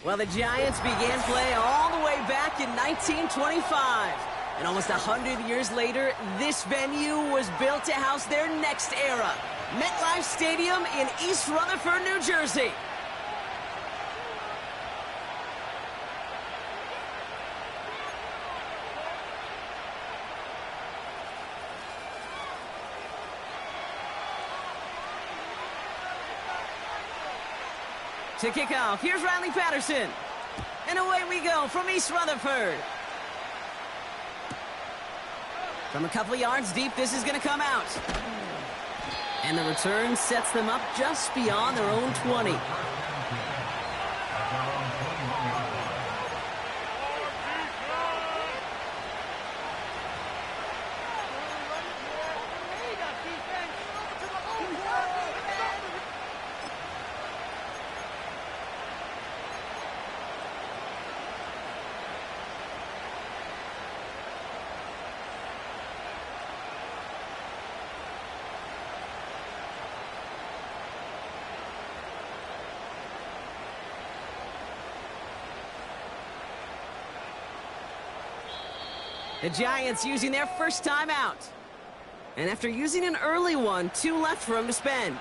Well, the Giants began play all the way back in 1925. And almost 100 years later, this venue was built to house their next era. MetLife Stadium in East Rutherford, New Jersey. To kick off, here's Riley Patterson. And away we go from East Rutherford. From a couple of yards deep, this is going to come out. And the return sets them up just beyond their own 20. The Giants using their first time out. And after using an early one, 2 left for him to spend.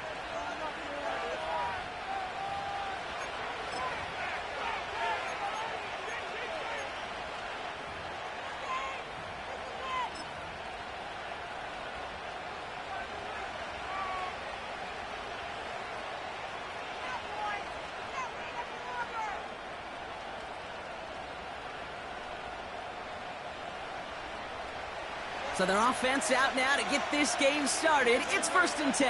So their offense out now to get this game started. It's 1st and 10.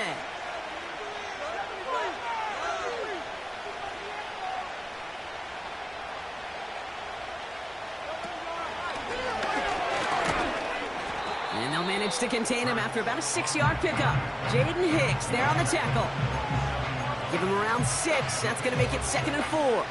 And they'll manage to contain him after about a 6-yard pickup. Jaden Hicks there on the tackle. Give him around 6. That's going to make it 2nd and 4.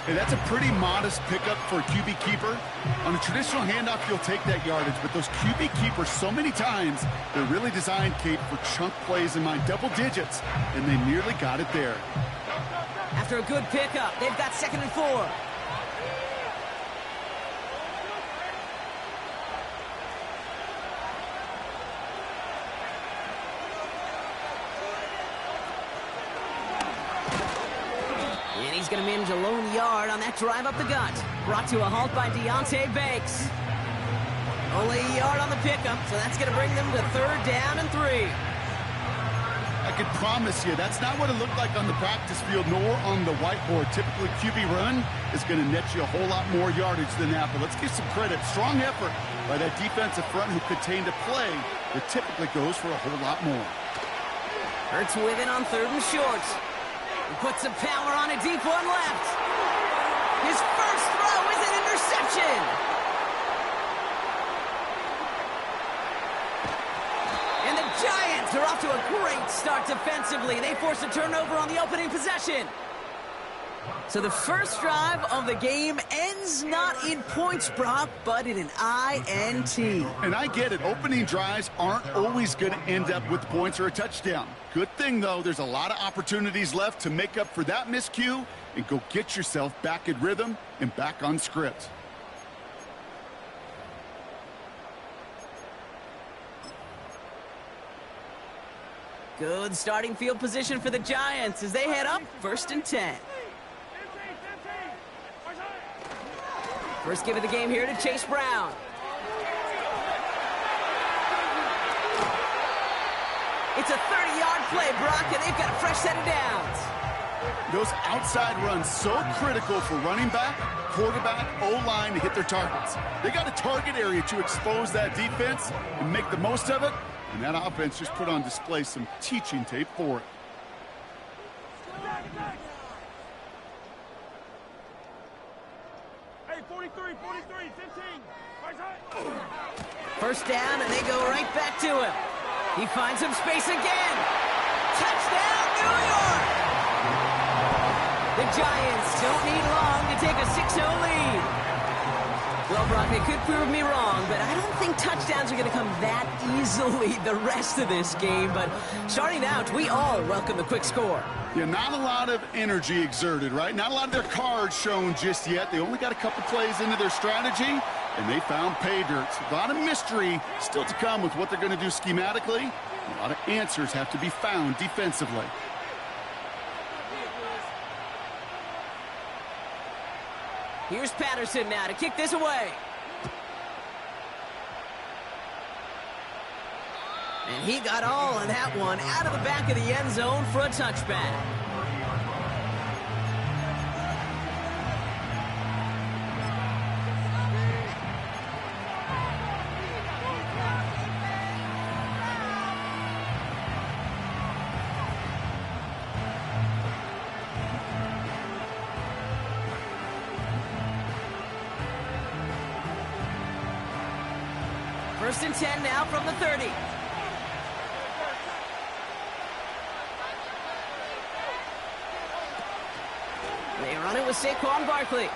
Hey, that's a pretty modest pickup for a QB keeper. On a traditional handoff, you'll take that yardage, but those QB keepers, so many times, they're really designed, Kate, for chunk plays in mind, double digits, and they nearly got it there. After a good pickup, they've got 2nd and 4. He's going to manage a lone yard on that drive up the gut. Brought to a halt by Deonte Banks. Only a yard on the pickup, so that's going to bring them to 3rd down and 3. I can promise you, that's not what it looked like on the practice field, nor on the whiteboard. Typically, QB run is going to net you a whole lot more yardage than that. But let's give some credit. Strong effort by that defensive front who contained a play that typically goes for a whole lot more. Hurts with it on 3rd and short. He puts some power on a deep one left. His first throw is an interception. And the Giants are off to a great start defensively. They force a turnover on the opening possession. So the first drive of the game ends not in points, Brock, but in an INT. And I get it. Opening drives aren't always going to end up with points or a touchdown. Good thing, though, there's a lot of opportunities left to make up for that miscue and go get yourself back in rhythm and back on script. Good starting field position for the Giants as they head up 1st and 10. First give of the game here to Chase Brown. It's a 30-yard play, Brock, and they've got a fresh set of downs. Those outside runs so critical for running back, quarterback, O-line to hit their targets. They got a target area to expose that defense and make the most of it, and that offense just put on display some teaching tape for it. Hey, 43, 15. 1st down, and they go right back to him. He finds some space again. Touchdown, New York! The Giants don't need long to take a 6-0 lead. Well, Brock, they could prove me wrong, but I don't think touchdowns are going to come that easily the rest of this game. But starting out, we all welcome the quick score. Yeah, not a lot of energy exerted, right? Not a lot of their cards shown just yet. They only got a couple plays into their strategy, and they found pay dirt. A lot of mystery still to come with what they're going to do schematically. A lot of answers have to be found defensively. Here's Patterson now to kick this away. And he got all of that one out of the back of the end zone for a touchback. First and 10 now from the 30. They run it with Saquon Barkley.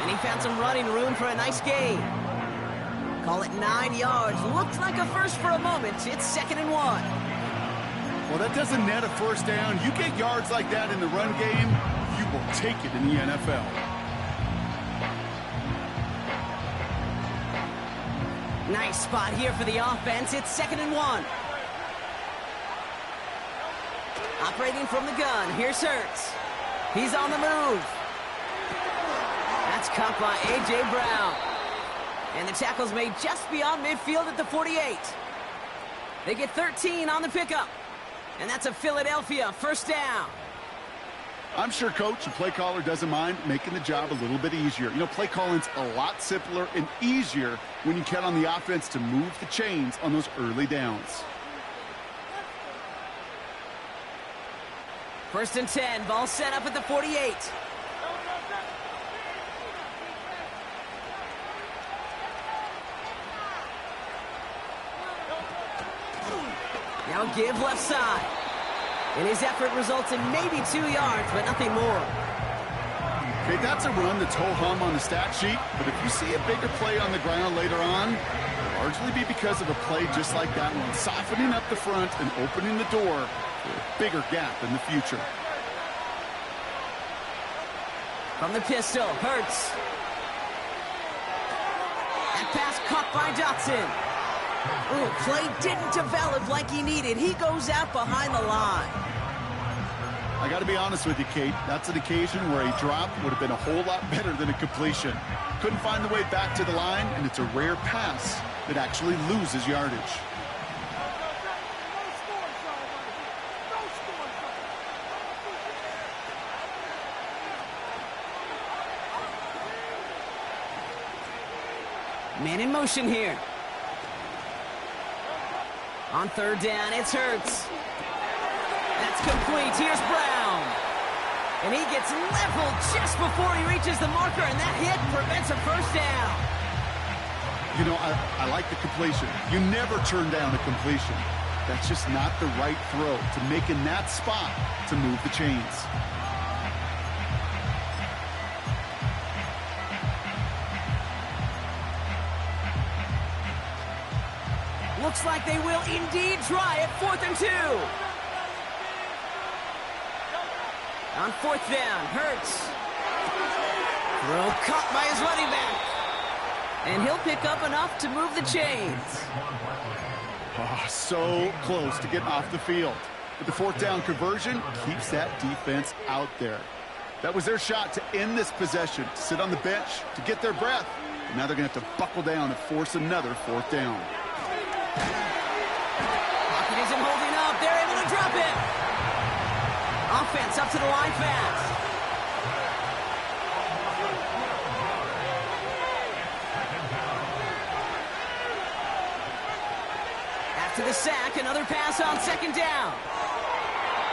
And he found some running room for a nice gain. Call it 9 yards. Looked like a first for a moment. It's 2nd and 1. Well, that doesn't net a first down. You get yards like that in the run game, you will take it in the NFL. Nice spot here for the offense. It's 2nd and 1. Operating from the gun. Here's Hurts. He's on the move. That's caught by A.J. Brown. And the tackle's made just beyond midfield at the 48. They get 13 on the pickup. And that's a Philadelphia first down. I'm sure coach and play caller doesn't mind making the job a little bit easier. You know, play calling's a lot simpler and easier when you count on the offense to move the chains on those early downs. First and 10, ball set up at the 48. Now give left side. And his effort results in maybe 2 yards, but nothing more. Okay, that's a run that's ho-hum on the stat sheet, but if you see a bigger play on the ground later on, it'll largely be because of a play just like that one, softening up the front and opening the door for a bigger gap in the future. From the pistol, Hurts. That pass caught by Dotson. Ooh, play didn't develop like he needed. He goes out behind the line. I got to be honest with you, Kate. That's an occasion where a drop would have been a whole lot better than a completion. Couldn't find the way back to the line, and it's a rare pass that actually loses yardage. Man in motion here. On third down, it's Hurts. That's complete. Here's Brown. And he gets leveled just before he reaches the marker, and that hit prevents a first down. You know, I like the completion. You never turn down a completion. That's just not the right throw to make in that spot to move the chains. Looks like they will indeed try it. 4th and 2. On 4th down, Hurts. Throw caught by his running back. And he'll pick up enough to move the chains. Oh, so close to getting off the field. But the 4th down conversion keeps that defense out there. That was their shot to end this possession, to sit on the bench, to get their breath. And now they're going to have to buckle down and force another 4th down. Pocket isn't holding up. They're able to drop it. Offense up to the line fast. After the sack, another pass on 2nd down.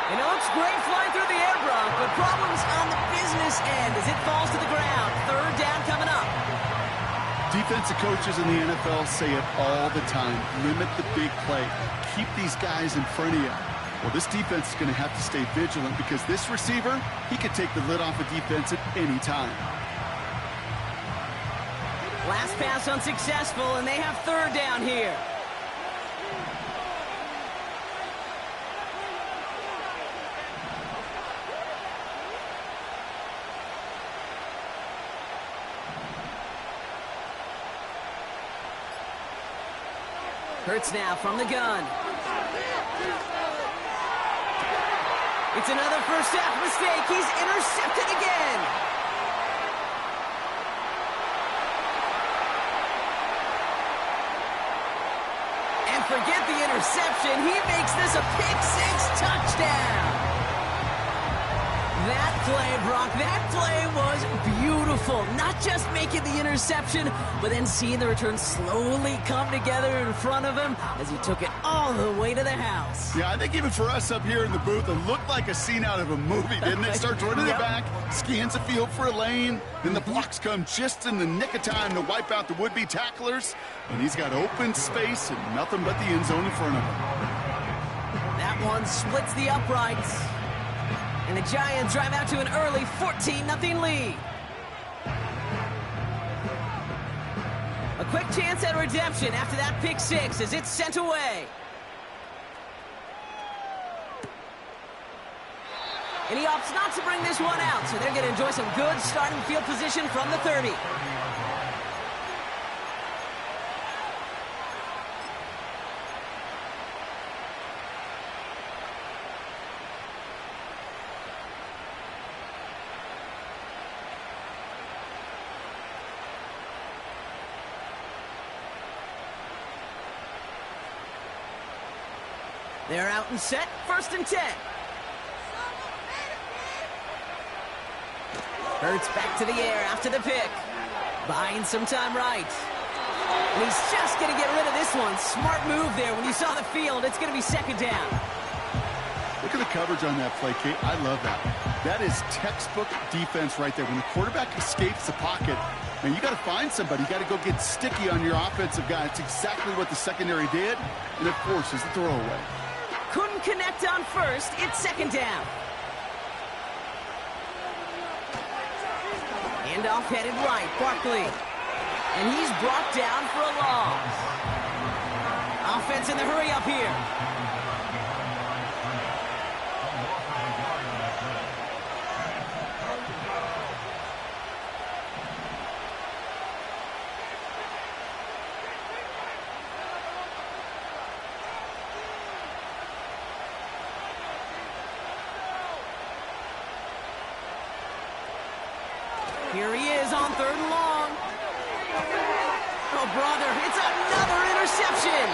And it looks great flying through the air, Brock, but problems on the business end as it falls to the ground. 3rd down coming up. Defensive coaches in the NFL say it all the time. Limit the big play. Keep these guys in front of you. Well, this defense is going to have to stay vigilant because this receiver, he could take the lid off a defense at any time. Last pass unsuccessful, and they have third down here. Hurts now from the gun. It's another first half mistake. He's intercepted again. And forget the interception. He makes this a pick-6 touchdown. That play, Brock, that play was beautiful. Not just making the interception, but then seeing the return slowly come together in front of him as he took it all the way to the house. Yeah, I think even for us up here in the booth, it looked like a scene out of a movie, didn't it? Starts running it back, scans the field for a lane, then the blocks come just in the nick of time to wipe out the would-be tacklers, and he's got open space and nothing but the end zone in front of him. That one splits the uprights. And the Giants drive out to an early 14-0 lead. A quick chance at redemption after that pick-6 as it's sent away. And he opts not to bring this one out, so they're going to enjoy some good starting field position from the 30. They're out and set, 1st and 10. Hurts back to the air after the pick. Buying some time right. And he's just going to get rid of this one. Smart move there. When you saw the field, it's going to be 2nd down. Look at the coverage on that play, Kate. I love that. That is textbook defense right there. When the quarterback escapes the pocket, man, you got to find somebody. You got to go get sticky on your offensive guy. It's exactly what the secondary did, and it forces the throwaway. Couldn't connect on 1st. It's 2nd down. Handoff headed right. Barkley. And he's brought down for a loss. Offense in the hurry up here. Here he is on 3rd and long. Oh, brother, it's another interception.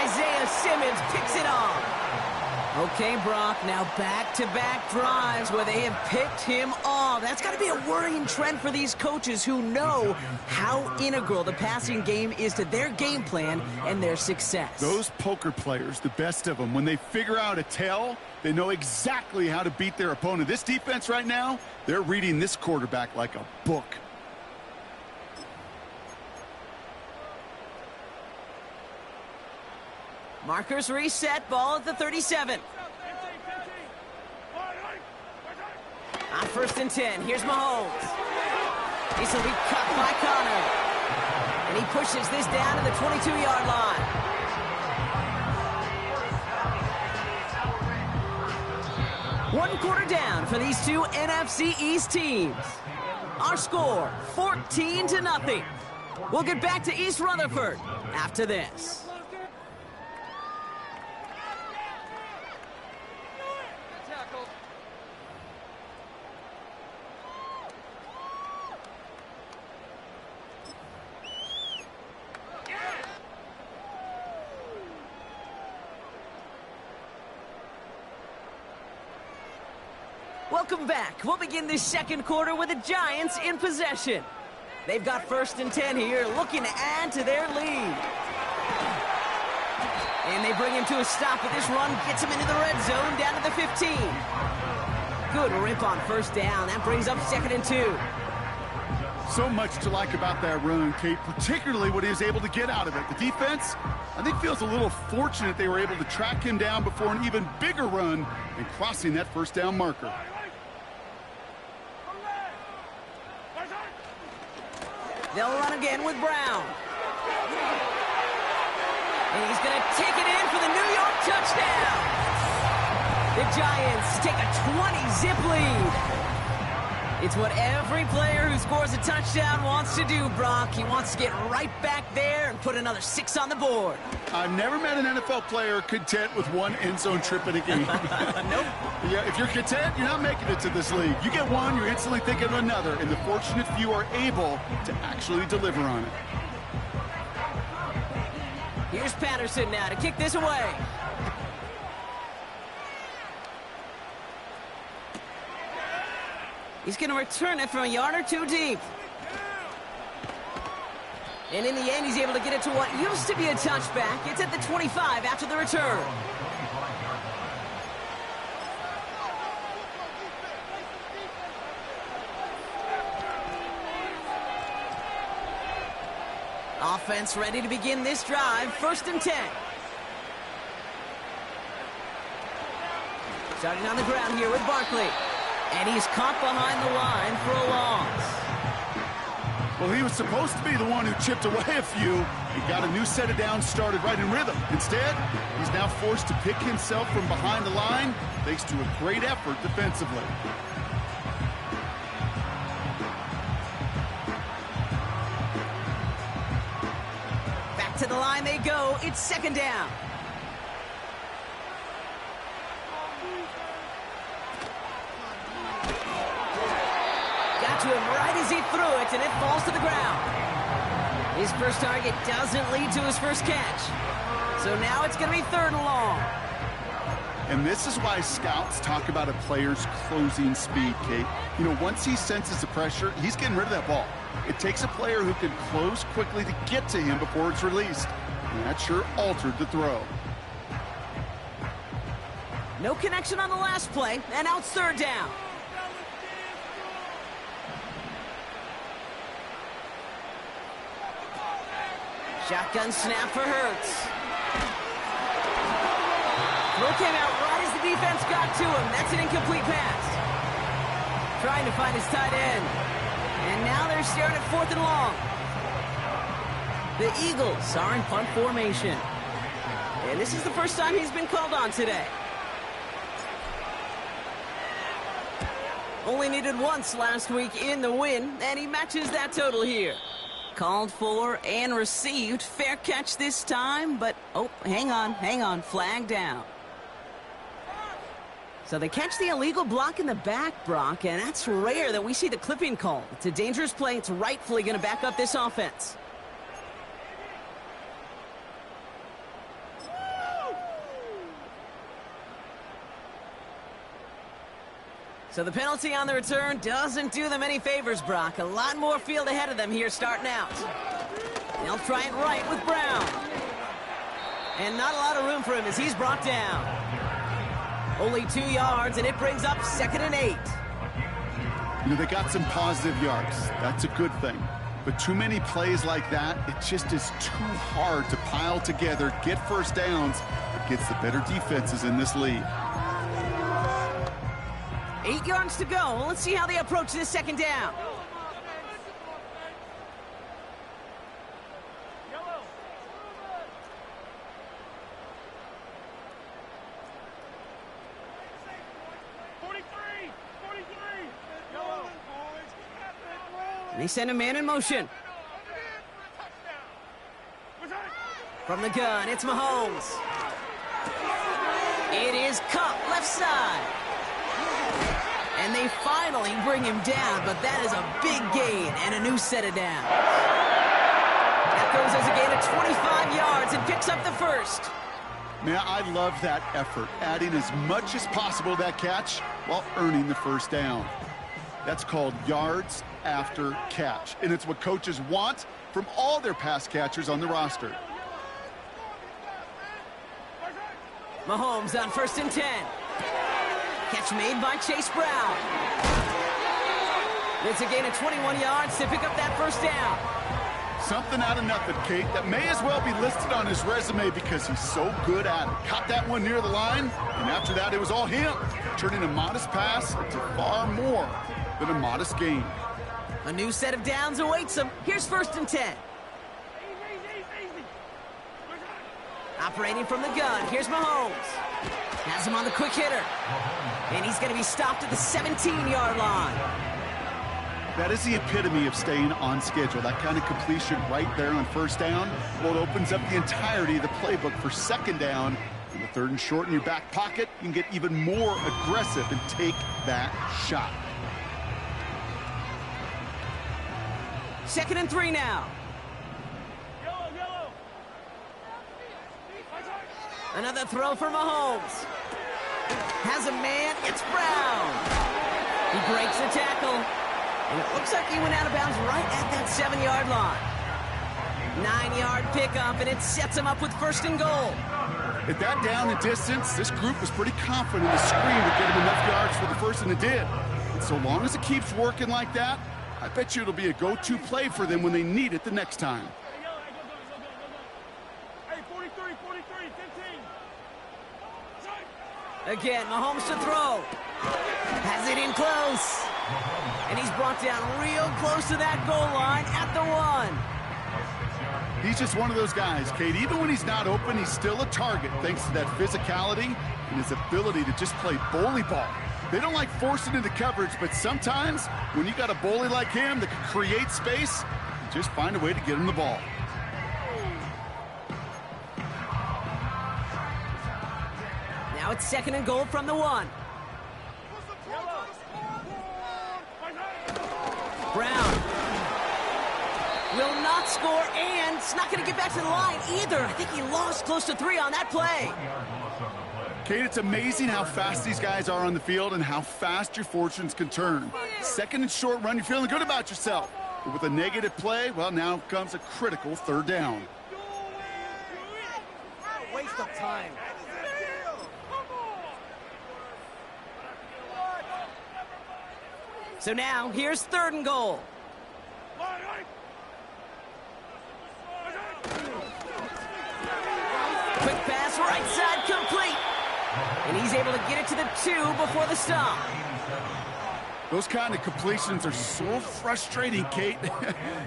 Isaiah Simmons picks it off. Okay, Brock, now back-to-back drives where they have picked him off. That's got to be a worrying trend for these coaches who know how integral the passing game is to their game plan and their success. Those poker players, the best of them, when they figure out a tell, they know exactly how to beat their opponent. This defense right now, they're reading this quarterback like a book. Markers reset, ball at the 37. On 1st and 10, here's Mahomes. This will be cut by Connor. And he pushes this down to the 22-yard line. One quarter down for these two NFC East teams. Our score, 14-0. We'll get back to East Rutherford after this. Welcome back. We'll begin this 2nd quarter with the Giants in possession. They've got 1st and 10 here, looking to add to their lead. And they bring him to a stop, but this run gets him into the red zone down to the 15. Good rip on 1st down. That brings up 2nd and 2. So much to like about that run, Kate, particularly what he was able to get out of it. The defense, I think, feels a little fortunate they were able to track him down before an even bigger run and crossing that 1st down marker. They'll run again with Brown. And he's going to take it in for the New York touchdown. The Giants take a 20-zip lead. It's what every player who scores a touchdown wants to do, Brock. He wants to get right back there and put another 6 on the board. I've never met an NFL player content with one end zone trip in a game. Nope. Yeah, if you're content, you're not making it to this league. You get one, you're instantly thinking of another, and the fortunate few are able to actually deliver on it. Here's Patterson now to kick this away. He's going to return it from a yard or two deep. And in the end, he's able to get it to what used to be a touchback. It's at the 25 after the return. Offense ready to begin this drive. 1st and 10. Starting on the ground here with Barkley. And he's caught behind the line for a loss. Well, he was supposed to be the one who chipped away a few. He got a new set of downs started right in rhythm. Instead, he's now forced to pick himself from behind the line thanks to a great effort defensively. Back to the line they go. It's 2nd down. To him right as he threw it, and it falls to the ground. His first target doesn't lead to his first catch. So now it's going to be 3rd and long. And this is why scouts talk about a player's closing speed, Kate. You know, once he senses the pressure, he's getting rid of that ball. It takes a player who can close quickly to get to him before it's released. And that sure altered the throw. No connection on the last play, and now it's 3rd down. Shotgun snap for Hurts. Throw came out right as the defense got to him. That's an incomplete pass. Trying to find his tight end. And now they're staring at 4th and long. The Eagles are in punt formation. And this is the first time he's been called on today. Only needed once last week in the win, and he matches that total here. Called for and received. Fair catch this time, but, oh, hang on. Flag down. So they catch the illegal block in the back, Brock, and that's rare that we see the clipping call. It's a dangerous play. It's rightfully going to back up this offense. So the penalty on the return doesn't do them any favors, Brock. A lot more field ahead of them here starting out. They'll try it right with Brown. And not a lot of room for him as he's brought down. Only 2 yards, and it brings up 2nd and 8. You know, they got some positive yards. That's a good thing. But too many plays like that, it just is too hard to pile together, get first downs against the better defenses in this league. 8 yards to go. Let's see how they approach this 2nd down. They send a man in motion. From the gun, it's Mahomes. It is Kupp, left side. And they finally bring him down, but that is a big gain and a new set of downs. That goes as a gain of 25 yards and picks up the first. Man, I love that effort, adding as much as possible to that catch while earning the first down. That's called yards after catch, and it's what coaches want from all their pass catchers on the roster. Mahomes on 1st and 10. Catch made by Chase Brown. It's a gain of 21 yards to pick up that first down. Something out of nothing, Kate, that may as well be listed on his resume because he's so good at it. Caught that one near the line, and after that, it was all him, turning a modest pass into far more than a modest gain. A new set of downs awaits him. Here's 1st and 10. Operating from the gun, here's Mahomes. Has him on the quick hitter. And he's going to be stopped at the 17-yard line. That is the epitome of staying on schedule. That kind of completion right there on 1st down. Well, it opens up the entirety of the playbook for 2nd down. And the 3rd and short in your back pocket, you can get even more aggressive and take that shot. 2nd and 3 now. Another throw for Mahomes. Has a man, it's Brown. He breaks the tackle. And it looks like he went out of bounds right at that 7-yard line. 9-yard pickup, and it sets him up with 1st and goal. At that down and distance, this group was pretty confident the screen would get him enough yards for the 1st, and it did. And so long as it keeps working like that, I bet you it'll be a go-to play for them when they need it the next time. Again, Mahomes to throw. Has it in close. And he's brought down real close to that goal line at the 1. He's just one of those guys, Kate. Even when he's not open, he's still a target thanks to that physicality and his ability to just play bully ball. They don't like forcing into coverage, but sometimes when you got a bully like him that can create space, you just find a way to get him the ball. Now it's 2nd and goal from the 1. Brown will not score, and it's not going to get back to the line either. I think he lost close to 3 on that play. Kate, it's amazing how fast these guys are on the field and how fast your fortunes can turn. 2nd and short run, you're feeling good about yourself. But with a negative play, well, now comes a critical 3rd down. Waste of time. So now, here's 3rd and goal. Quick pass, right side, complete. And he's able to get it to the 2 before the stop. Those kind of completions are so frustrating, Kate.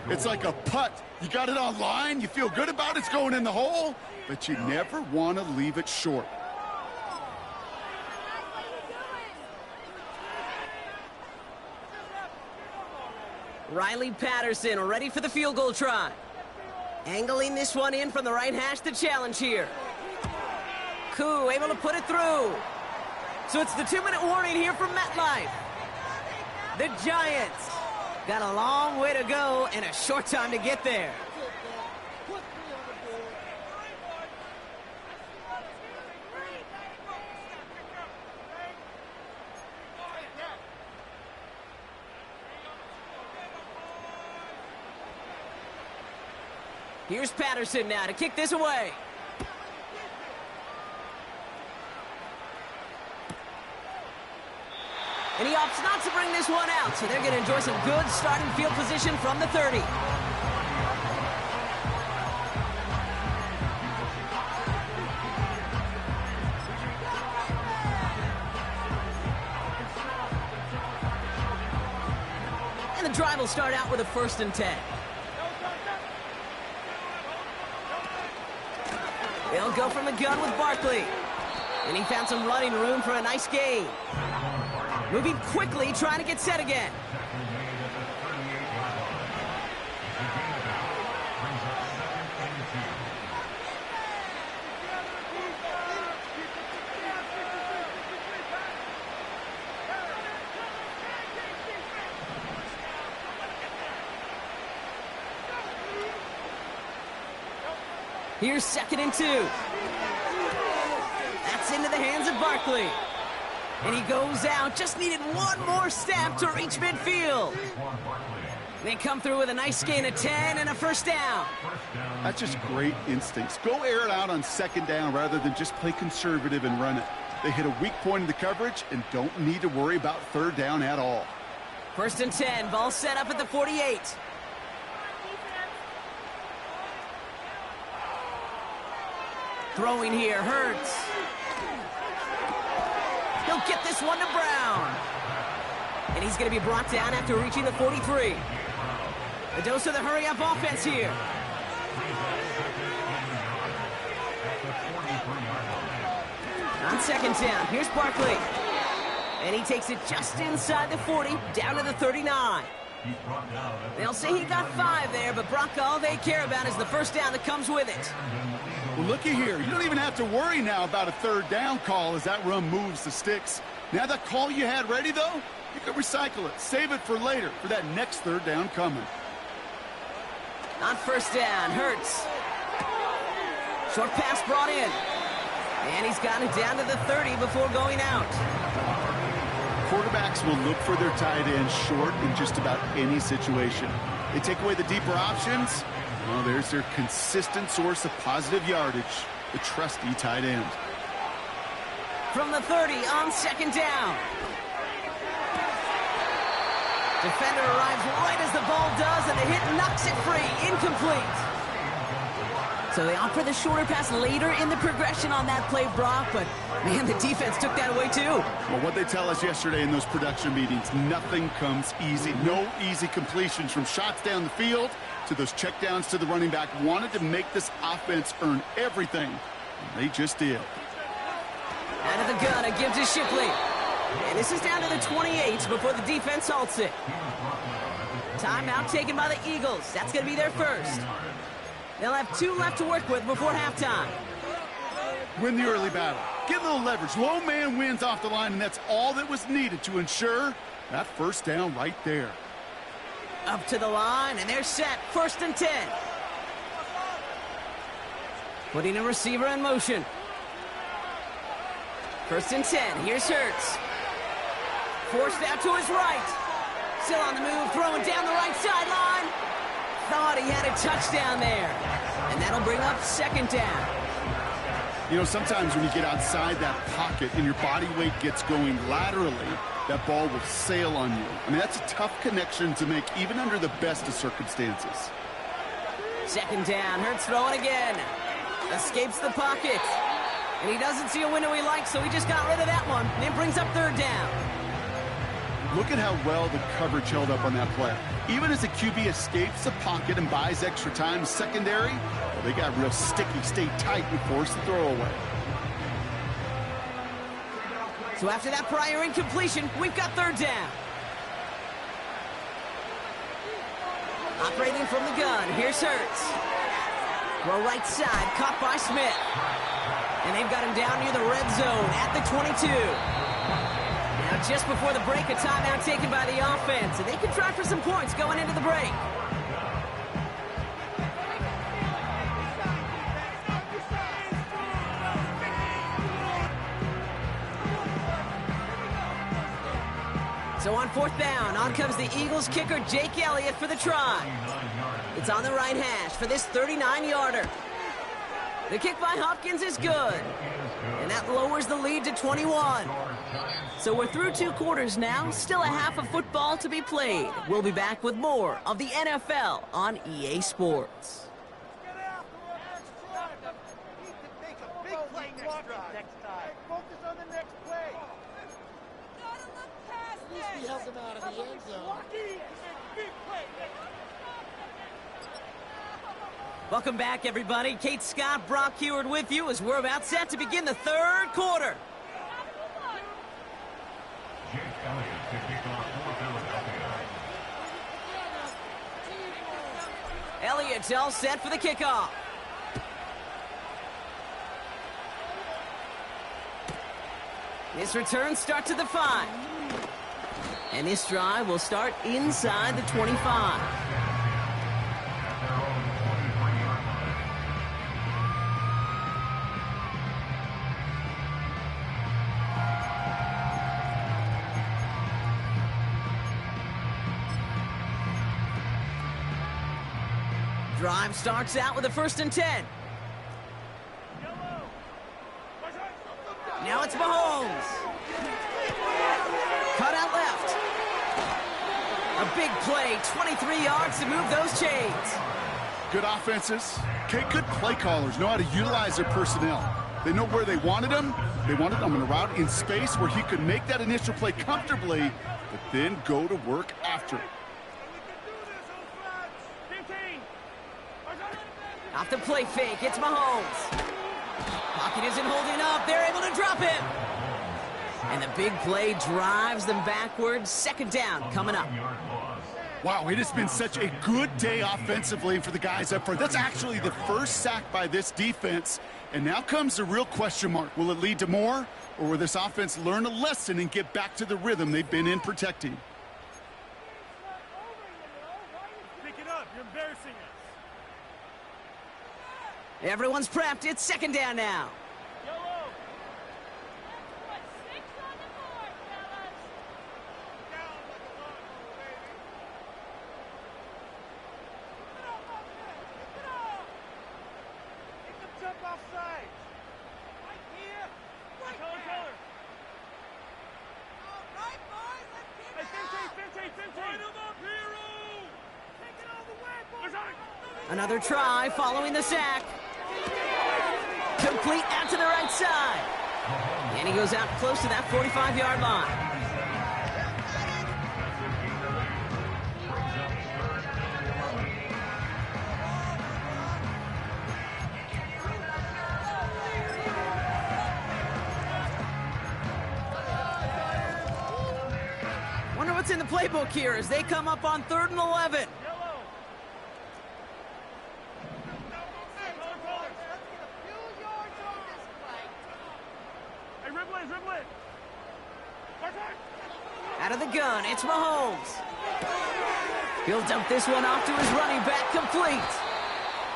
It's like a putt. You got it on line, you feel good about it's going in the hole, but you never want to leave it short. Riley Patterson ready for the field goal try. Angling this one in from the right hash to challenge here. Koo able to put it through. So it's the 2-minute warning here from MetLife. The Giants got a long way to go and a short time to get there. Here's Patterson now to kick this away. And he opts not to bring this one out, so they're going to enjoy some good starting field position from the 30. And the drive will start out with a 1st and 10. They'll go from the gun with Barkley. And he found some running room for a nice gain. Moving quickly, trying to get set again. Here's 2nd and 2. That's into the hands of Barkley. And he goes out, just needed one more step to reach midfield. They come through with a nice gain of 10 and a 1st down. That's just great instincts. Go air it out on 2nd down rather than just play conservative and run it. They hit a weak point in the coverage and don't need to worry about 3rd down at all. 1st and 10, ball set up at the 48. Throwing here, Hurts. He'll get this one to Brown. And he's going to be brought down after reaching the 43. A dose of the hurry-up offense here. On second down, here's Barkley. And he takes it just inside the 40, down to the 39. They'll say he got 5 there, but Brock, all they care about is the first down that comes with it. Well, looky here. You don't even have to worry now about a third down call as that run moves the sticks. Now that call you had ready, though, you can recycle it. Save it for later, for that next third down coming. On first down, Hurts. Short pass brought in. And he's got it down to the 30 before going out. Quarterbacks will look for their tight end short in just about any situation. They take away the deeper options. Well, there's their consistent source of positive yardage, the trusty tight end. From the 30 on second down. Defender arrives right as the ball does, and the hit knocks it free. Incomplete. So they offer the shorter pass later in the progression on that play, Brock, but, man, the defense took that away, too. Well, what they tell us yesterday in those production meetings, nothing comes easy. No easy completions from shots down the field to those checkdowns to the running back. Wanted to make this offense earn everything, and they just did. Out of the gun, it gives to Shipley. And this is down to the 28 before the defense halts it. Timeout taken by the Eagles. That's going to be their first. They'll have 2 left to work with before halftime. Win the early battle. Get a little leverage. Low man wins off the line, and that's all that was needed to ensure that first down right there. Up to the line, and they're set. First and 10. Putting a receiver in motion. First and 10. Here's Hurts. Forced out to his right. Still on the move, throwing down the right sideline. Thought he had a touchdown there. And that'll bring up second down. You know, sometimes when you get outside that pocket and your body weight gets going laterally, that ball will sail on you. I mean, that's a tough connection to make even under the best of circumstances. Second down, Hurts throwing again. Escapes the pocket. And he doesn't see a window he likes, so he just got rid of that one. And it brings up third down. Look at how well the coverage held up on that play. Even as the QB escapes the pocket and buys extra time secondary, well, they got real sticky, stayed tight, and forced the throw away. So after that prior incompletion, we've got third down. Operating from the gun, here's Hurts. Throw right side, caught by Smith. And they've got him down near the red zone at the 22. Now, just before the break, a timeout taken by the offense, and they can try for some points going into the break. So on fourth down, on comes the Eagles kicker, Jake Elliott, for the try. It's on the right hash for this 39-yarder. The kick by Hopkins is good. And that lowers the lead to 21. So we're through 2 quarters now. Still a half of football to be played. We'll be back with more of the NFL on EA Sports. Welcome back, everybody. Kate Scott, Brock Huard with you as we're about set to begin the third quarter. Elliott's all set for the kickoff. This return starts at the 5. And this drive will start inside the 25. Drive starts out with a first and 10. Now it's Mahomes. Cut out left. A big play, 23 yards to move those chains. Good offenses. Okay, good play callers know how to utilize their personnel. They know where they wanted him. They wanted him on a route in space where he could make that initial play comfortably, but then go to work after it. Off the play fake, it's Mahomes. Pocket isn't holding up. They're able to drop him. And the big play drives them backwards. Second down coming up. Wow, it has been such a good day offensively for the guys up front. That's actually the first sack by this defense. And now comes the real question mark. Will it lead to more? Or will this offense learn a lesson and get back to the rhythm they've been in protecting? Pick it up. You're embarrassing us. Everyone's prepped. It's second down now. Yellow. Jump offside. Right here. Right there. All right, boys. Let's keep it up. Line them up, hero. Take it all the way, boys. Another try following the sack. Complete out to the right side. And he goes out close to that 45-yard line. Wonder what's in the playbook here as they come up on 3rd and 11. Out of the gun, it's Mahomes. He'll dump this one off to his running back, complete.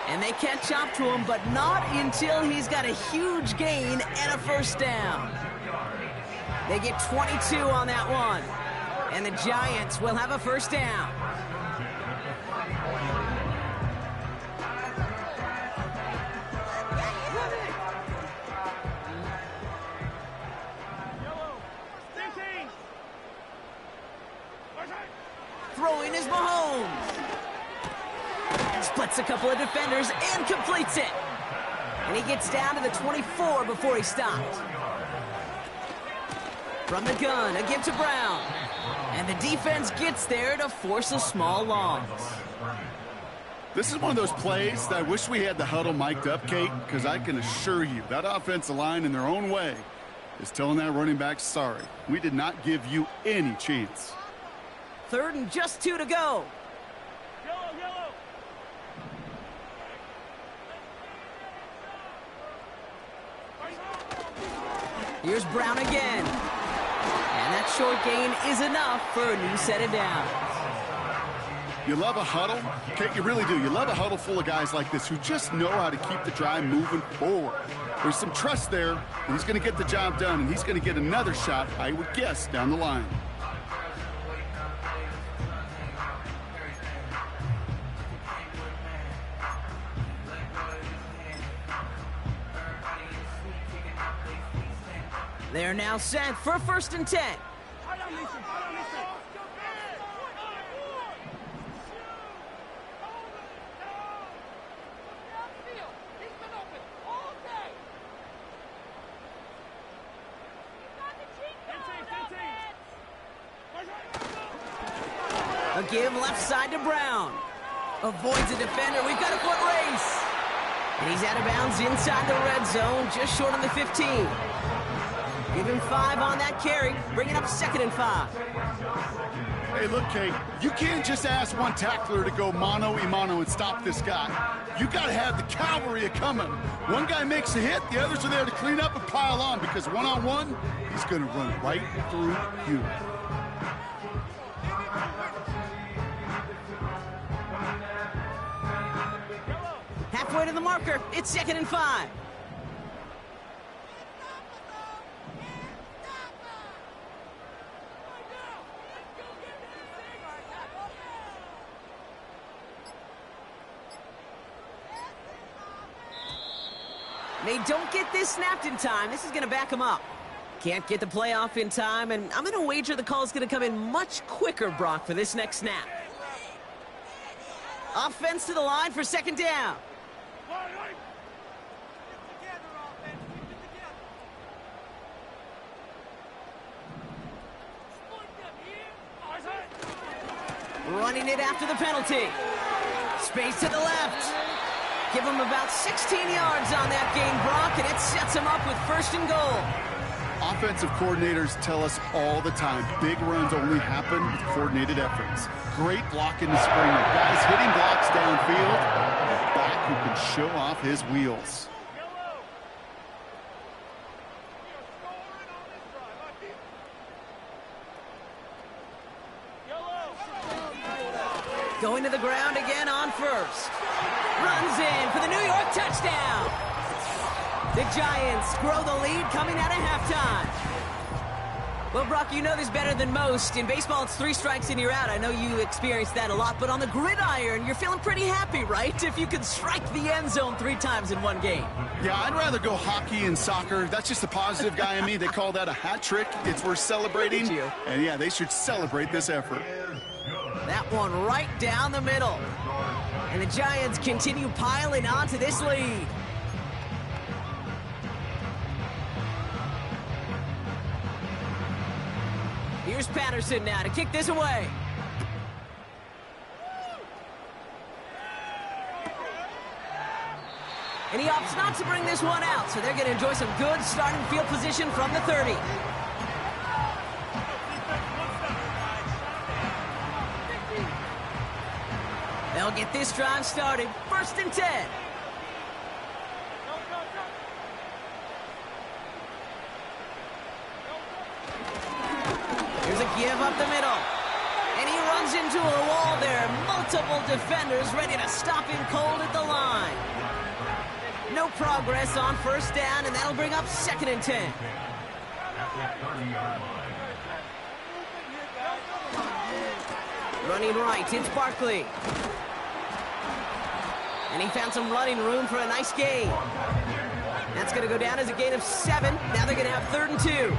And they catch up to him, but not until he's got a huge gain and a first down. They get 22 on that one. And the Giants will have a first down. Throwing is Mahomes. Splits a couple of defenders and completes it. And he gets down to the 24 before he stopped. From the gun, a give to Brown. And the defense gets there to force a small loss. This is one of those plays that I wish we had the huddle mic'd up, Kate, because I can assure you that offensive line in their own way is telling that running back, sorry, we did not give you any chance. 3rd and just 2 to go. Yellow. Here's Brown again. And that short gain is enough for a new set of downs. You love a huddle? Kate, you really do. You love a huddle full of guys like this who just know how to keep the drive moving forward. There's some trust there, and he's going to get the job done, and he's going to get another shot, I would guess, down the line. They're now set for 1st and 10. A give left side to Brown. Avoids a defender. We've got a foot race. And he's out of bounds inside the red zone, just short on the 15. Give him 5 on that carry, bringing up 2nd and 5. Hey, look, Kate, you can't just ask one tackler to go mano-a-mano and stop this guy. You got to have the cavalry coming. One guy makes a hit, the others are there to clean up and pile on, because one-on-one, he's going to run right through you. Halfway to the marker, it's 2nd and 5. They don't get this snapped in time. This is going to back them up. Can't get the play off in time, and I'm going to wager the call is going to come in much quicker, Brock, for this next snap. Offense to the line for 2nd down. Running it after the penalty. Space to the left. Give him about 16 yards on that gain, Brock, and it sets him up with 1st and goal. Offensive coordinators tell us all the time, big runs only happen with coordinated efforts. Great block in the Springer. Guys hitting blocks downfield. A back who can show off his wheels. Going to the ground again on 1st. Runs in for the New York touchdown. The Giants grow the lead coming out of halftime. Well, Brock, you know this better than most. In baseball, it's 3 strikes and you're out. I know you experienced that a lot, but on the gridiron, you're feeling pretty happy, right? If you can strike the end zone 3 times in one game. Yeah, I'd rather go hockey and soccer. That's just the positive guy in me. They call that a hat trick. It's worth celebrating. And yeah, they should celebrate this effort. That one right down the middle. And the Giants continue piling onto this lead. Here's Patterson now to kick this away. And he opts not to bring this one out, so they're going to enjoy some good starting field position from the 30. They'll get this drive started. 1st and 10. Here's a give up the middle. And he runs into a wall there. Multiple defenders ready to stop him cold at the line. No progress on 1st down, and that'll bring up 2nd and 10. Running right, it's Barkley. And he found some running room for a nice gain. That's going to go down as a gain of 7. Now they're going to have 3rd and 2.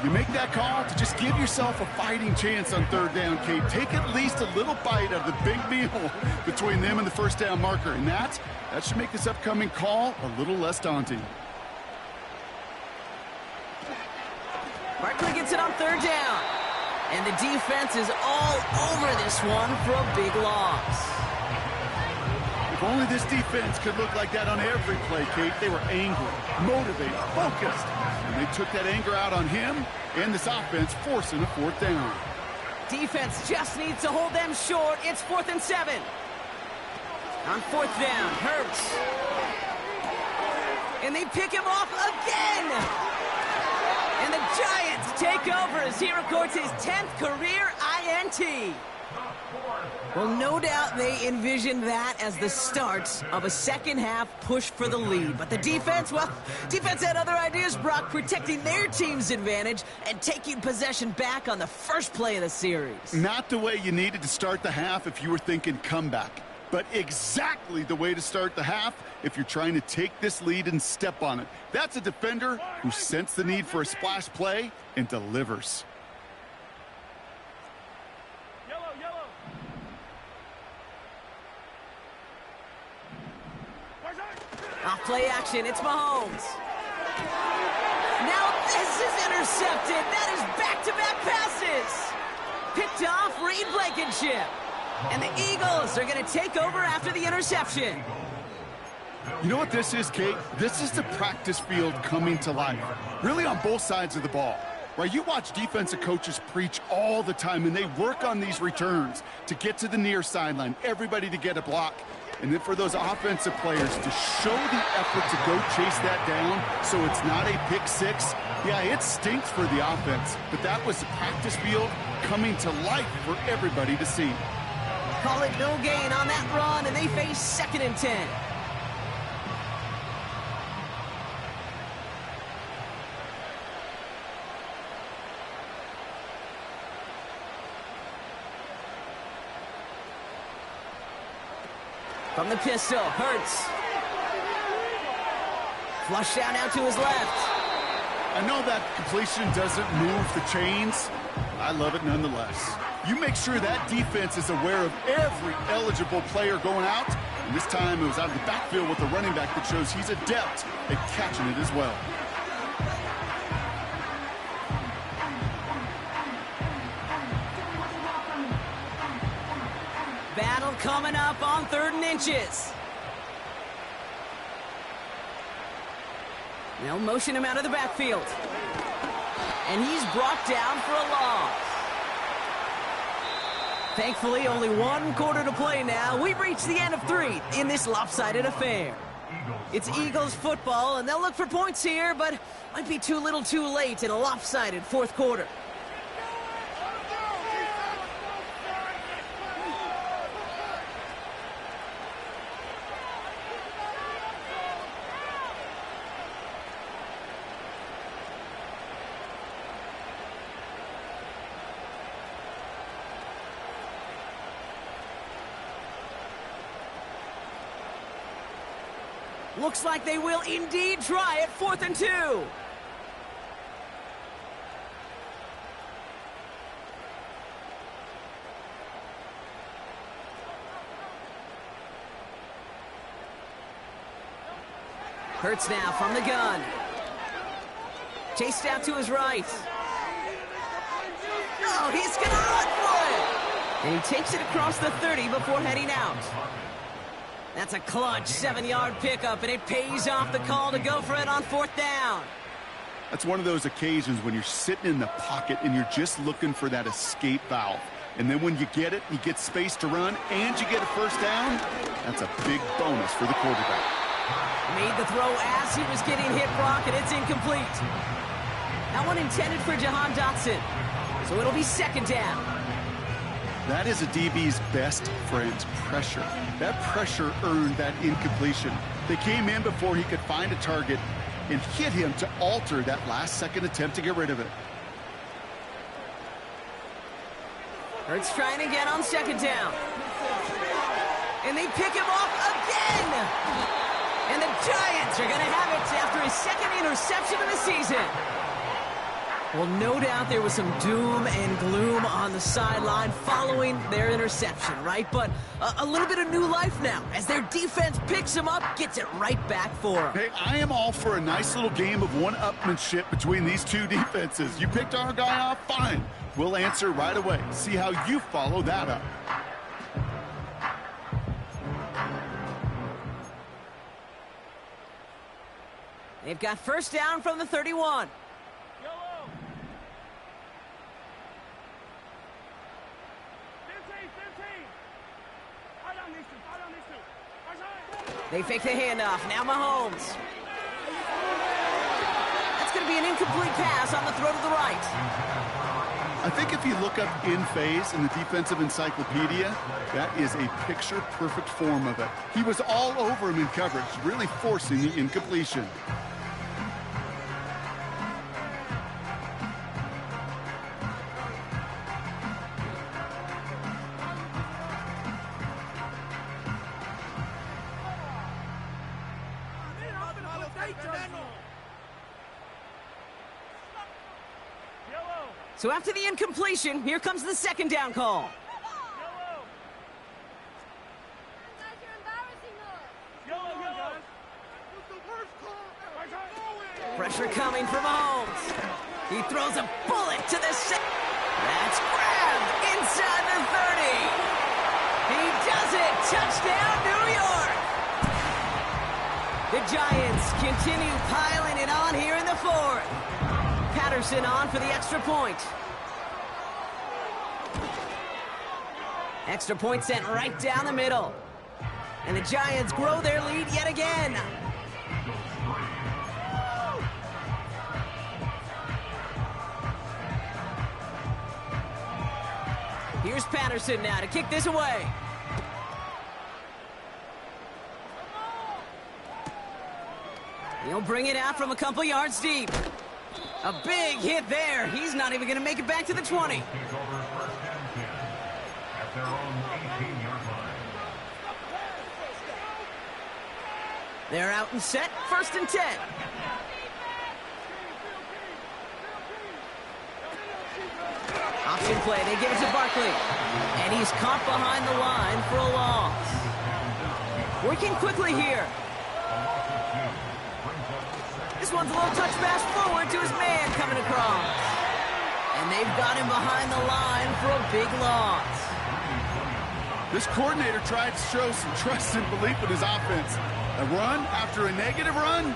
You make that call to just give yourself a fighting chance on 3rd down, Kate. Take at least a little bite of the big meal between them and the 1st down marker. And that should make this upcoming call a little less daunting. Barkley gets it on 3rd down. And the defense is all over this one for a big loss. If only this defense could look like that on every play, Kate. They were angry, motivated, focused. And they took that anger out on him and this offense, forcing a 4th down. Defense just needs to hold them short. It's 4th and 7. On 4th down, Hurts. And they pick him off again. And the Giants take over as he records his 10th career INT. Well, no doubt they envisioned that as the start of a second-half push for the lead. But the defense, well, defense had other ideas, Brock, protecting their team's advantage and taking possession back on the first play of the series. Not the way you needed to start the half if you were thinking comeback, but exactly the way to start the half if you're trying to take this lead and step on it. That's a defender who sensed the need for a splash play and delivers. Off play action, it's Mahomes. Now this is intercepted. That is back-to-back passes. Picked off Reed Blankenship. And the Eagles are going to take over after the interception. You know what this is, Kate? This is the practice field coming to life. Really on both sides of the ball. Right, you watch defensive coaches preach all the time, and they work on these returns to get to the near sideline, everybody to get a block. And then for those offensive players to show the effort to go chase that down so it's not a pick six, yeah, it stinks for the offense. But that was the practice field coming to life for everybody to see. Call it no gain on that run, and they face 2nd and 10. From the pistol, Hurts. Flush down now to his left. I know that completion doesn't move the chains. I love it nonetheless. You make sure that defense is aware of every eligible player going out. And this time it was out of the backfield with the running back that shows he's adept at catching it as well. Battle coming up on 3rd and inches. They'll motion him out of the backfield. And he's brought down for a loss. Thankfully, only one quarter to play now. We've reached the end of 3 in this lopsided affair. It's Eagles football, and they'll look for points here, but might be too little too late in a lopsided fourth quarter. Looks like they will indeed try it, 4th and 2. Hurts now from the gun. Chased out to his right. Oh, he's gonna run for it! And he takes it across the 30 before heading out. That's a clutch 7-yard pickup, and it pays off the call to go for it on 4th down. That's one of those occasions when you're sitting in the pocket and you're just looking for that escape valve. And then when you get it, you get space to run, and you get a first down, that's a big bonus for the quarterback. Made the throw as he was getting hit, Brock, and it's incomplete. That one intended for Jahan Dotson, so it'll be 2nd down. That is a DB's best friend, pressure. That pressure earned that incompletion. They came in before he could find a target and hit him to alter that last-second attempt to get rid of it. Hurts trying again on 2nd down. And they pick him off again! And the Giants are going to have it after his 2nd interception of the season. Well, no doubt there was some doom and gloom on the sideline following their interception, right? But a little bit of new life now as their defense picks him up, gets it right back for him. Hey, I am all for a nice little game of one-upmanship between these two defenses. You picked our guy off, fine. We'll answer right away. See how you follow that up. They've got 1st down from the 31. They fake the handoff. Now Mahomes. That's going to be an incomplete pass on the throw to the right. I think if you look up in phase in the defensive encyclopedia, that is a picture-perfect form of it. He was all over him in coverage, really forcing the incompletion. So after the incompletion, here comes the 2nd down call. Pressure coming from Mahomes. He throws a bullet to the That's grabbed inside the 30. He does it. Touchdown, New York. The Giants continue piling it on here in the 4th. Patterson on for the extra point. Extra point sent right down the middle. And the Giants grow their lead yet again. Here's Patterson now to kick this away. He'll bring it out from a couple yards deep. A big hit there. He's not even going to make it back to the 20. They're out and set. 1st and 10. Option play. They give it to Barkley. And he's caught behind the line for a loss. Working quickly here. This one's a little touch pass forward to his man coming across. And they've got him behind the line for a big loss. This coordinator tried to show some trust and belief in his offense. A run after a negative run,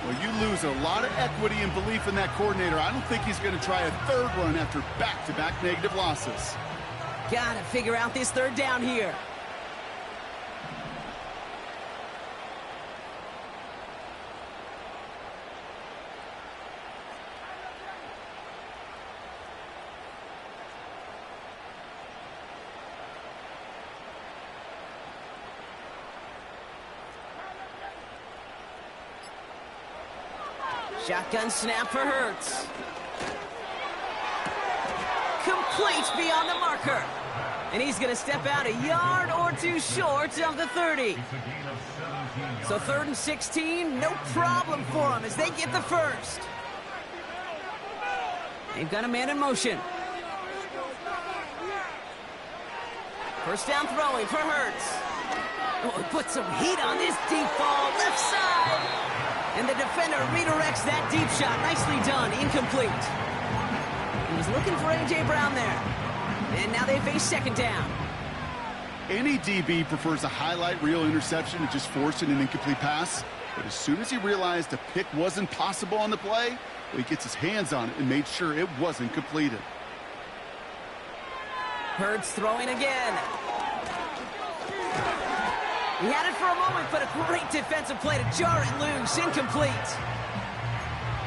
Well, you lose a lot of equity and belief in that coordinator. I don't think he's going to try a third run after back-to-back negative losses. Gotta figure out this third down here. Shotgun snap for Hurts. Complete beyond the marker. And he's going to step out a yard or two short of the 30. So 3rd and 16, no problem for him as they get the first. They've got a man in motion. First down throwing for Hurts. Oh, put some heat on this deep ball, left side. And the defender redirects that deep shot. Nicely done, incomplete. He was looking for A.J. Brown there. And now they face second down. Any DB prefers a highlight reel interception to just forcing an incomplete pass. But as soon as he realized a pick wasn't possible on the play, well, he gets his hands on it and made sure it wasn't completed. Hurts throwing again. He had it for a moment, but a great defensive play to jar it loose. Incomplete.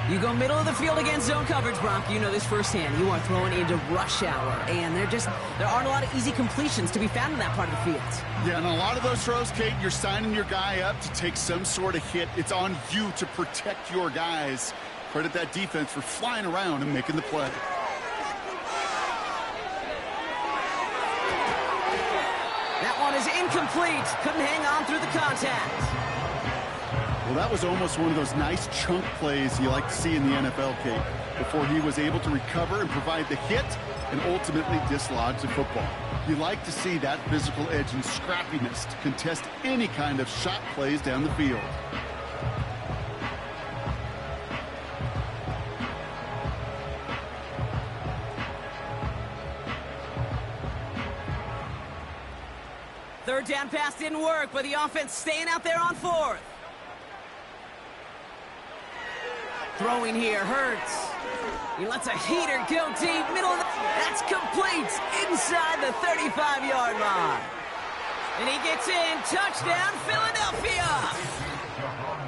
You go middle of the field against zone coverage, Brock. You know this firsthand. You are throwing into rush hour, and there aren't a lot of easy completions to be found in that part of the field. Yeah, and a lot of those throws, Kate, you're signing your guy up to take some sort of hit. It's on you to protect your guys. Credit that defense for flying around and making the play. That one is incomplete. Couldn't hang on through the contact. Well, that was almost one of those nice chunk plays you like to see in the NFL, Kate, before he was able to recover and provide the hit and ultimately dislodge the football. You like to see that physical edge and scrappiness to contest any kind of shot plays down the field. Third down pass didn't work, but the offense staying out there on 4th. Throwing here, Hurts. He lets a heater go deep, middle of the... That's complete inside the 35-yard line. And he gets in, touchdown, Philadelphia!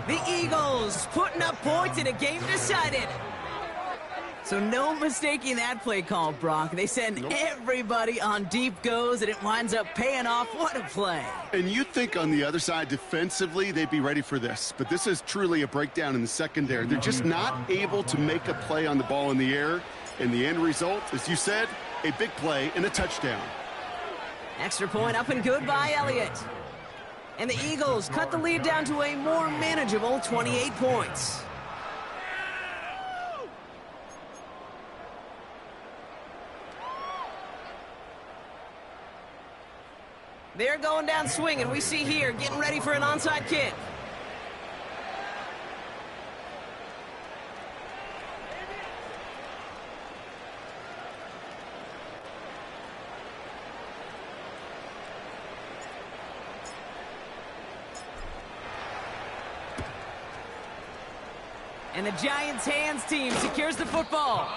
The Eagles putting up points in a game decided. So no mistaking that play call, Brock. They send everybody on deep goes, and it winds up paying off. What a play. And you think on the other side defensively they'd be ready for this. But this is truly a breakdown in the secondary. They're just not able to make a play on the ball in the air. And the end result, as you said, a big play and a touchdown. Extra point up and good by Elliott. And the Eagles cut the lead down to a more manageable 28 points. They're going down swinging. We see here getting ready for an onside kick. And the Giants' hands team secures the football.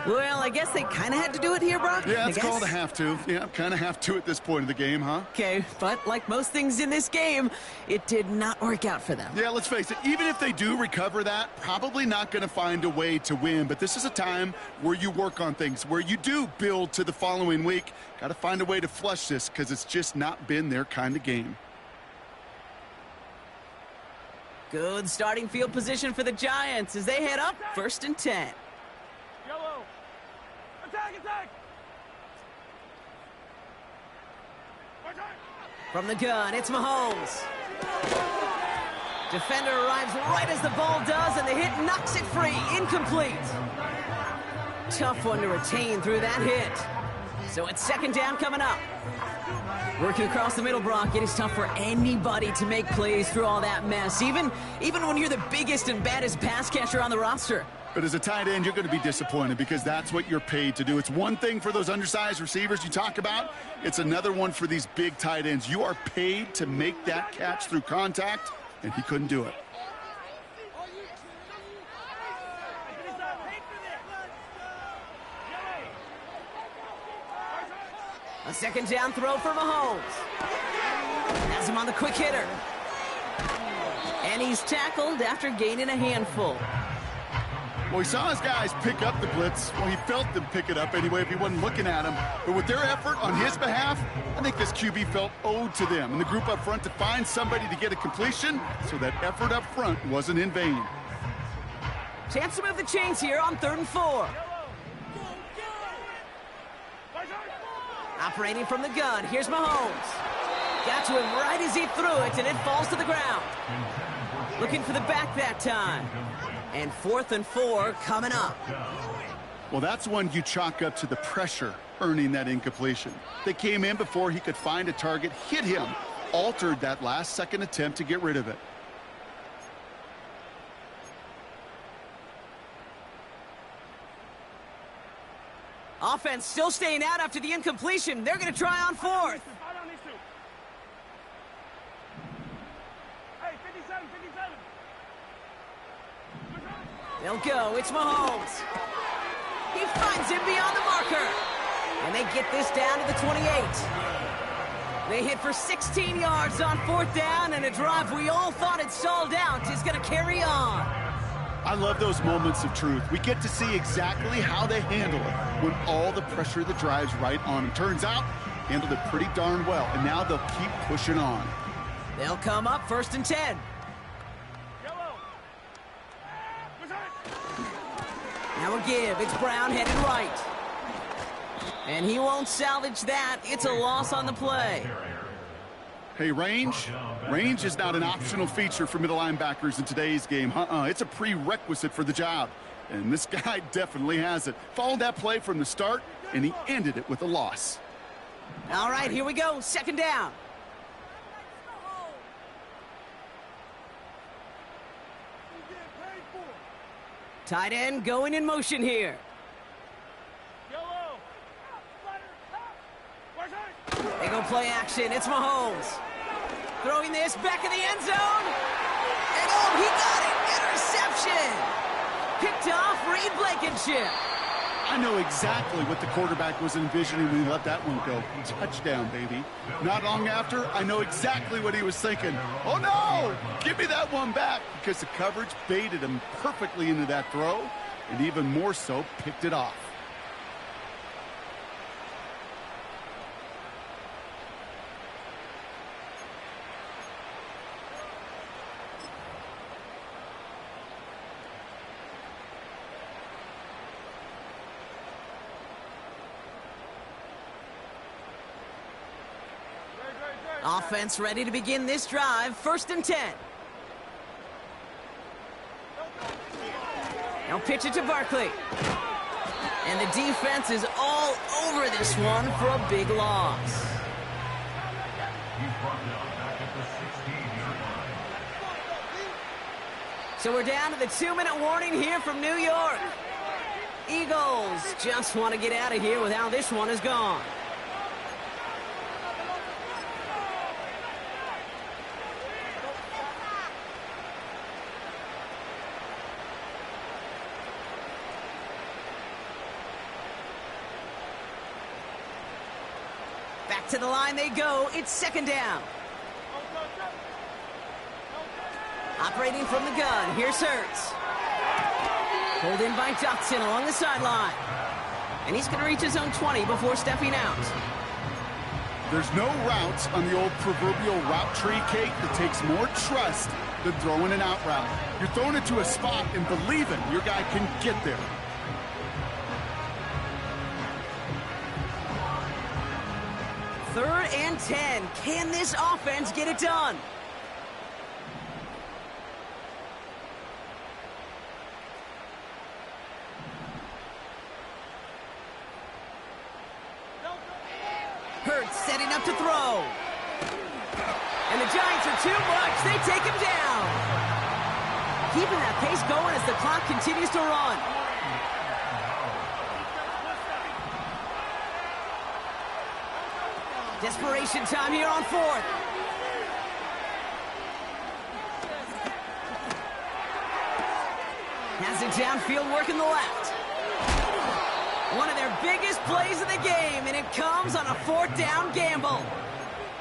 Well, I guess they kind of had to do it here, Brock. Yeah, it's called a have to. Yeah, kind of have to at this point of the game, huh? Okay, but like most things in this game, it did not work out for them. Yeah, let's face it, even if they do recover that, probably not going to find a way to win. But this is a time where you work on things, where you do build to the following week. Got to find a way to flush this because it's just not been their kind of game. Good starting field position for the Giants as they head up 1st and 10. Yellow. Attack, attack. From the gun, it's Mahomes. Defender arrives right as the ball does, and the hit knocks it free. Incomplete. Tough one to retain through that hit. So it's second down coming up. Working across the middle, Brock, it is tough for anybody to make plays through all that mess, even when you're the biggest and baddest pass catcher on the roster. But as a tight end, you're going to be disappointed because that's what you're paid to do. It's one thing for those undersized receivers you talk about. It's another one for these big tight ends. You are paid to make that catch through contact, and he couldn't do it. A second down throw for Mahomes. Has him on the quick hitter. And he's tackled after gaining a handful. Well, he saw his guys pick up the blitz. Well, he felt them pick it up anyway if he wasn't looking at him. But with their effort on his behalf, I think this QB felt owed to them and the group up front to find somebody to get a completion, so that effort up front wasn't in vain. Chance to move the chains here on 3rd and 4. Operating from the gun, here's Mahomes. Got to him right as he threw it, and it falls to the ground. Looking for the back that time. And 4th and 4 coming up. Well, that's one you chalk up to the pressure earning that incompletion. They came in before he could find a target, hit him, altered that last-second attempt to get rid of it. Offense still staying out after the incompletion. They're going to try on 4th. They'll go. It's Mahomes. He finds him beyond the marker. And they get this down to the 28. They hit for 16 yards on 4th down, and a drive we all thought had stalled out is going to carry on. I love those moments of truth. We get to see exactly how they handle it when all the pressure that drives right on them. Turns out, handled it pretty darn well, and now they'll keep pushing on. They'll come up 1st and 10. Now a give. It's Brown headed right. And he won't salvage that. It's a loss on the play. Hey, range is not an optional feature for middle linebackers in today's game. It's a prerequisite for the job. And this guy definitely has it. Followed that play from the start, and he ended it with a loss. All right, here we go. 2nd down. Tight end going in motion here. They go play action. It's Mahomes. Throwing this back in the end zone. And oh, he got it. Interception. Picked off Reed Blankenship. I know exactly what the quarterback was envisioning when he let that one go. Touchdown, baby. Not long after, I know exactly what he was thinking. Oh, no! Give me that one back, because the coverage baited him perfectly into that throw, and even more so, picked it off. Offense ready to begin this drive. 1st and 10. Now pitch it to Barkley. And the defense is all over this one for a big loss. So we're down to the 2-minute warning here from New York. Eagles just want to get out of here with how this one is gone. Back to the line they go. It's 2nd down. Operating from the gun. Here's Hurts. Pulled in by Dotson along the sideline. And he's going to reach his own 20 before stepping out. There's no routes on the old proverbial route tree cake that takes more trust than throwing an out route. You're throwing it to a spot and believing your guy can get there. Third and 10. Can this offense get it done? Hurts setting up to throw. And the Giants are too much. They take him down. Keeping that pace going as the clock continues to run. Desperation time here on 4th. Has it downfield, working the left. One of their biggest plays of the game, and it comes on a 4th down gamble.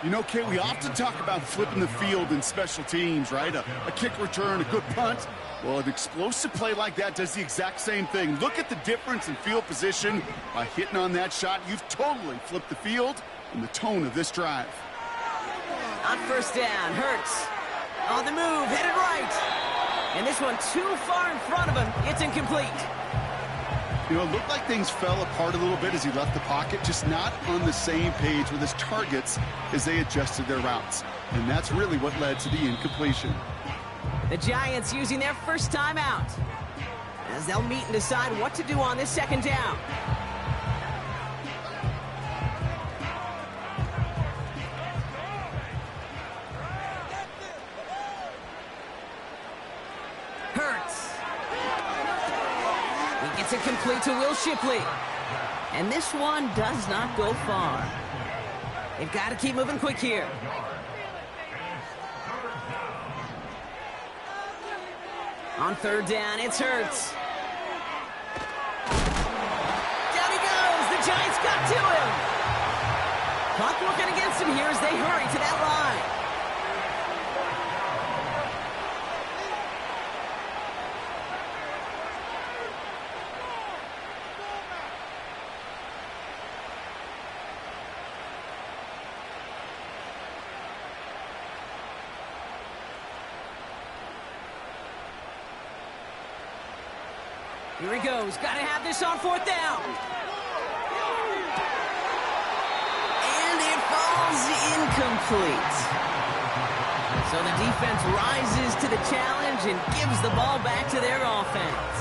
You know, Kate, we often talk about flipping the field in special teams, right? A kick return, a good punt. Well, an explosive play like that does the exact same thing. Look at the difference in field position. By hitting on that shot, you've totally flipped the field and the tone of this drive. On 1st down, Hurts. On the move, headed right. And this one too far in front of him. It's incomplete. You know, it looked like things fell apart a little bit as he left the pocket, just not on the same page with his targets as they adjusted their routes. And that's really what led to the incompletion. The Giants using their first timeout as they'll meet and decide what to do on this 2nd down. Hurts. He gets it complete to Will Shipley. And this one does not go far. They've got to keep moving quick here. On 3rd down, it's Hurts. Down he goes. The Giants got to him. Clock working against him here as they hurry to that line. Here he goes. Got to have this on 4th down. And it falls incomplete. So the defense rises to the challenge and gives the ball back to their offense.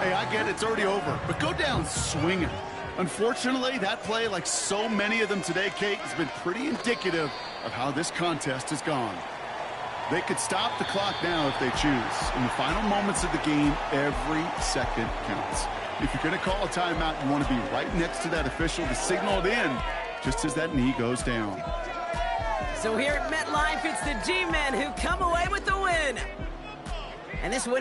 Hey, I get it. It's already over. But go down swinging. Unfortunately, that play, like so many of them today, Kate, has been pretty indicative of how this contest has gone. They could stop the clock now if they choose. In the final moments of the game, every second counts. If you're going to call a timeout, you want to be right next to that official to signal it in just as that knee goes down. So here at MetLife, it's the G-Men who come away with the win. And this winning